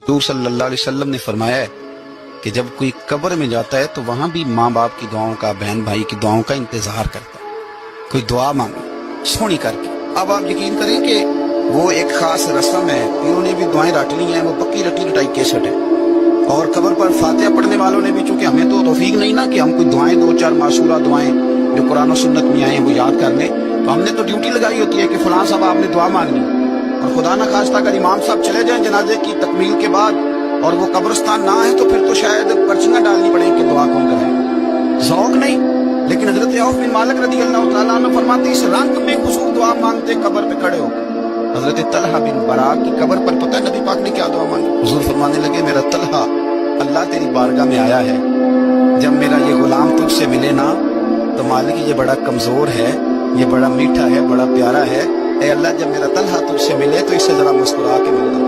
حضور صلی اللہ علیہ وسلم نے فرمایا ہے کہ جب کوئی قبر میں جاتا ہے تو وہاں بھی ماں باپ کی دعاؤں کا، بہن بھائی کی دعاؤں کا انتظار کرتا ہے، کوئی دعا مانگے سونی کر کے۔ اب آپ یقین کریں کہ وہ ایک خاص رسم ہے، انہوں نے بھی دعائیں رٹ لی ہیں، وہ پکی رٹی رٹائی کیسٹ ہے، اور قبر پر فاتحہ پڑھنے والوں نے بھی، چونکہ ہمیں تو توفیق نہیں نا کہ ہم کوئی دعائیں دو چار معصورہ دعائیں جو قرآن و سنت میں آئے ہیں وہ یاد کر لیں، تو ہم نے تو ڈیوٹی لگائی ہوتی ہے کہ فلاں صاحب آپ نے دعا مانگنی، اور خدا نہ خواستہ اگر امام صاحب چلے جائیں جنازے کی تکمیل کے بعد اور وہ قبرستان نہ ہے تو پھر تو شاید پرچیاں ڈالنی پڑیں کہ دعا کون کرے، ذوق نہیں۔ لیکن حضرت عوف بن مالک رضی اللہ تعالیٰ عنہ فرماتے اس رنگ میں حضور دعا مانگتے قبر پہ کھڑے ہو۔ حضرت طلحہ بن برا کی قبر پر پتہ ہے نبی پاک نے کیا دعا مانگی؟ حضور فرمانے لگے میرا طلحہ، اللہ تیری بارگاہ میں آیا ہے، جب میرا یہ غلام تجھ سے ملے نا تو مالک یہ بڑا کمزور ہے، یہ بڑا میٹھا ہے، بڑا پیارا ہے، اے اللہ جب میرا طلحہ تجھ سے ملے تو اسے ذرا مسکرا کے ملنا۔